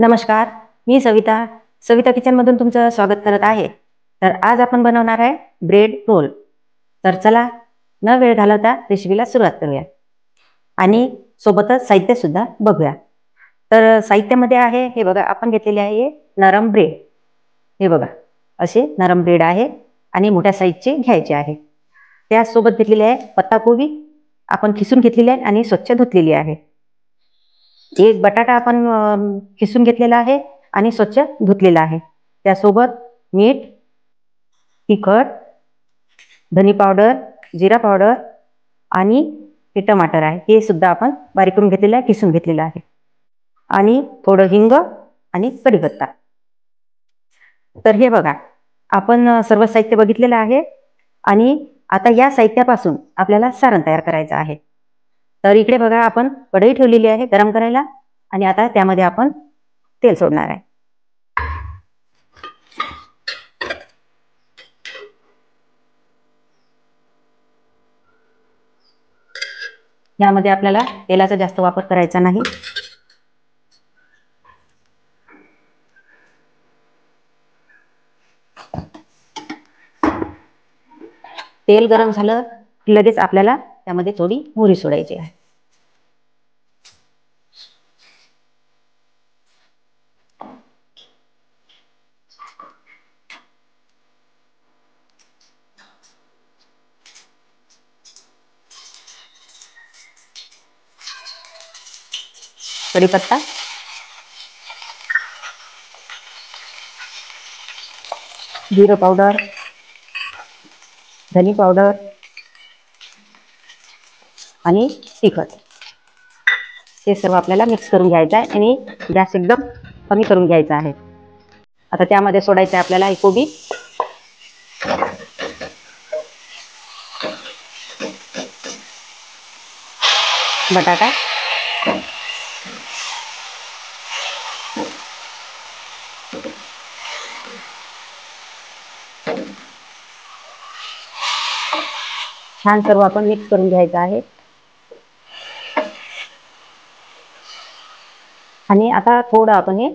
नमस्कार, मी सविता. सविता किचनमधून तुमचं स्वागत करत आहे. तर आज आपण बनवणार आहे ब्रेड रोल. तर चला न वेळ घालवता रेसिपीला सुरुवात करूया आणि सोबतच साहित्य सुद्धा बघूया. तर साहित्यामध्ये आहे हे बघा, आपण घेतलेले आहे नरम ब्रेड. हे बघा असे नरम ब्रेड आहे आणि मोठ्या साईजचे घ्यायचे आहे. त्यासोबत घेतलेले आहे पत्ताकोबी, आपण खिसून घेतलेली आहे आणि स्वच्छ धुतलेली आहे. एक बटाटा आपण खिसून घेतलेला आहे आणि स्वच्छ धुतलेला आहे. त्यासोबत मीठ, तिखट, धनी पावडर, जिरा पावडर आणि हे टमाटर आहे, हे सुद्धा आपण बारीक करून घेतलेलं आहे, खिसून घेतलेलं आहे. आणि थोडं हिंग आणि कढीपत्ता. तर हे बघा, आपण सर्व साहित्य बघितलेलं आहे आणि आता या साहित्यापासून आपल्याला सारण तयार करायचं आहे. तर इकडे बघा, आपण कढई ठेवलेली आहे गरम करायला आणि आता त्यामध्ये आपण तेल सोडणार आहे. यामध्ये आपल्याला तेलाचा जास्त वापर करायचा नाही. तेल गरम झालं की लगेच आपल्याला त्यामध्ये थोडी मोहरी सोडायची आहे. कढीपत्ता, जिरं पावडर, धनी पावडर आणि तिखट, हे सर्व आपल्याला मिक्स करून घ्यायचं आहे आणि गॅस एकदम कमी करून घ्यायचा आहे. आता त्यामध्ये सोडायचं आहे आपल्याला कोबी, बटाटा, छान सर्व आपण मिक्स करून घ्यायचं आहे. आणि आता थोडं आपण हे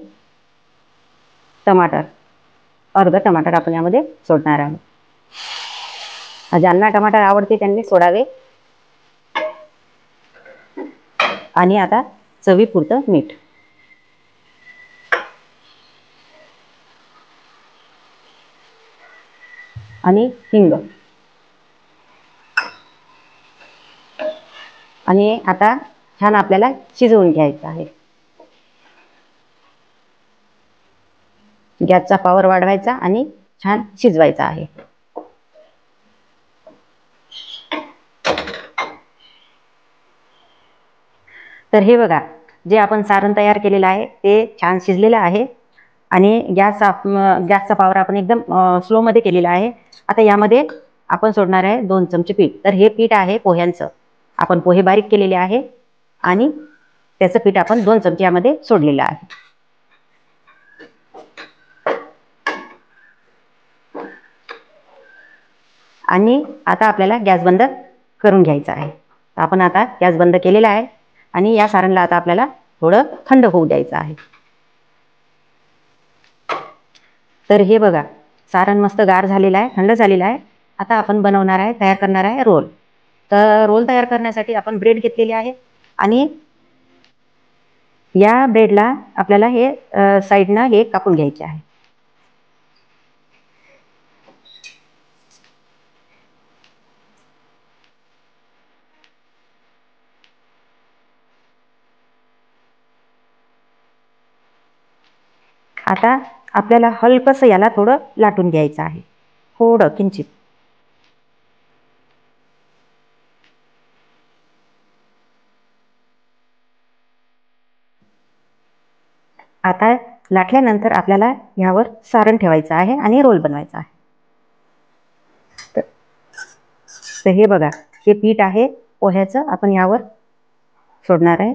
टमाटर, अर्ध टमाटर आपण यामध्ये सोडणार आहोत. ज्यांना टमाटर आवडते त्यांनी सोडावे. आणि आता चवीपुरतं मीठ आणि हिंग. आणि आता छान आपल्याला शिजवून घ्यायचं आहे. गॅसचा पॉवर वाढवायचा आणि छान शिजवायचा आहे. तर हे बघा, जे आपण सारण तयार केलेलं आहे ते छान शिजलेलं आहे आणि गॅसचा पॉवर आपण एकदम स्लो मध्ये केलेला आहे. आता यामध्ये आपण सोडणार आहे 2 चमचे पीठ. तर हे पीठ आहे पोह्यांचं. आपण पोहे बारीक केलेले आहे आणि त्याचं पीठ आपण 2 चमचे यामध्ये सोडलेलं आहे. आणि आता आपल्याला गॅस बंद करून घ्यायचा आहे. आपण आता गॅस बंद केलेला आहे आणि या सारणला आता आपल्याला थोडं थंड होऊ द्यायचं आहे. तर हे बघा, सारण मस्त गार झालेलं आहे, थंड झालेलं आहे. आता आपण बनवणार आहे, तयार करणार आहे रोल. तर रोल तयार करण्यासाठी आपण ब्रेड घेतलेली आहे आणि या ब्रेडला आपल्याला हे साईडनं हे कापून घ्यायचे आहे. आता आपल्याला हलकसं याला थोडं लाटून घ्यायचं आहे, थोडं किंचित. आता लाटल्यानंतर आपल्याला यावर सारण ठेवायचं आहे आणि रोल बनवायचा आहे. तर हे बघा, हे पीठ आहे पोह्याचं, आपण यावर सोडणार आहे.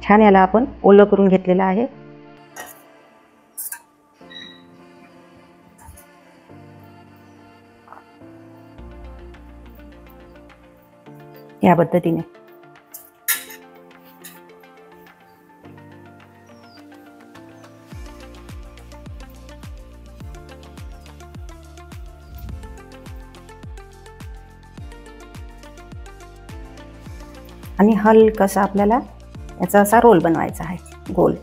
छान याला आपण ओलं करून घेतलेलं आहे. या पद्धतीने. आणि हलकासा आपल्याला याचा असा रोल बनवायचा आहे गोल.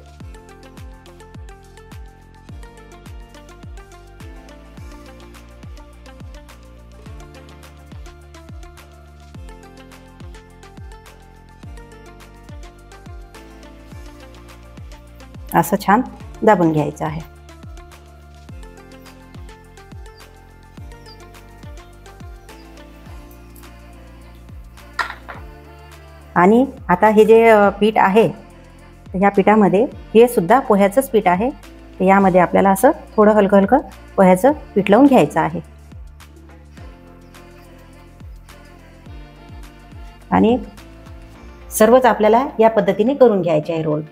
असं छान दाबून घ्यायचं आहे. आणि आता हे जे पीठ आहे, ह्या पिठामध्ये हे सुद्धा पोह्याचंच पीठ आहे. तर यामध्ये आपल्याला असं थोडं हलकं हलकं पोह्याचं पीठ लावून घ्यायचं आहे. आणि सर्वच आपल्याला या पद्धतीने करून घ्यायचे आहे रोल.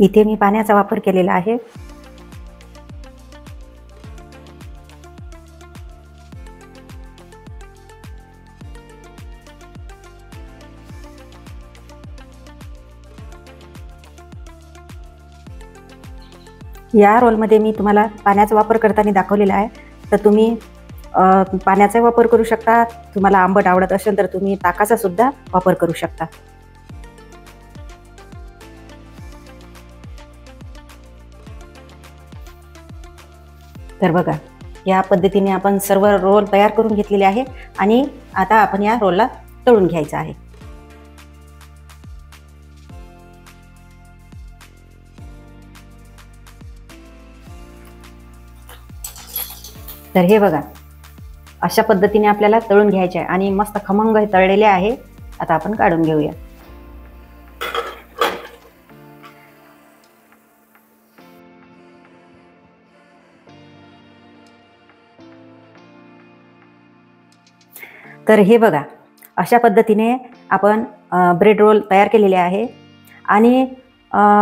इथे मी पाण्याचा वापर केलेला आहे. या रोलमध्ये मी तुम्हाला पाण्याचा वापर करताना दाखवलेला आहे. तर तुम्ही पाण्याचा वापर करू शकता. तुम्हाला आंबट आवडत असेल तर तुम्ही ताकाचा सुद्धा वापर करू शकता. तर बघा, या पद्धतीने आपण सर्व रोल तयार करून घेतलेले आहे. आणि आता आपण या रोलला तळून घ्यायचं आहे. तर हे बघा, अशा पद्धतीने आपल्याला तळून घ्यायचे आहे. आणि मस्त खमंग तळलेले आहे. आता आपण काढून घेऊया. तर हे बघा, अशा पद्धतीने आपण ब्रेड रोल तयार केलेले आहे. आणि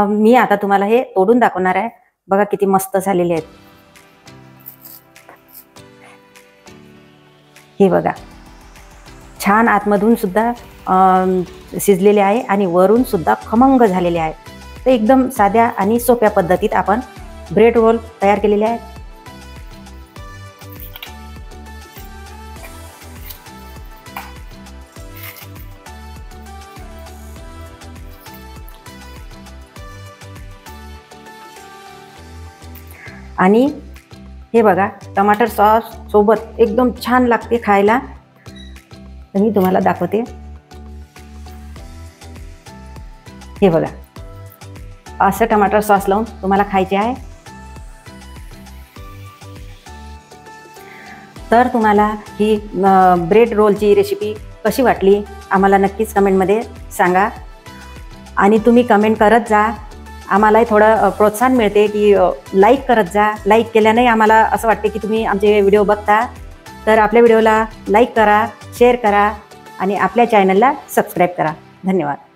मी आता तुम्हाला हे तोडून दाखवणार आहे. बघा किती मस्त झालेले आहेत. हे बघा, छान आतमधून सुद्धा शिजलेले आहे आणि वरून सुद्धा खमंग झालेले आहे. तर एकदम साध्या आणि सोप्या पद्धतीत आपण ब्रेड रोल तयार केलेले आहेत. आणि हे बघा, टमाटर सॉस सोबत एकदम छान लागते खायला. तर मी तुम्हाला दाखवते. हे बघा, असं टमाटर सॉस लावून तुम्हाला खायचे आहे. तर तुम्हाला ही ब्रेड रोलची रेसिपी कशी वाटली आम्हाला नक्कीच कमेंटमध्ये सांगा. आणि तुम्ही कमेंट करत जा. आम्हालाही थोडं प्रोत्साहन मिळते की लाईक करत जा. लाईक केल्याने आम्हाला असं वाटते की तुम्ही आमचे व्हिडिओ बघता. तर आपल्या व्हिडिओला लाईक करा, शेअर करा आणि आपल्या चॅनलला सबस्क्राईब करा. धन्यवाद.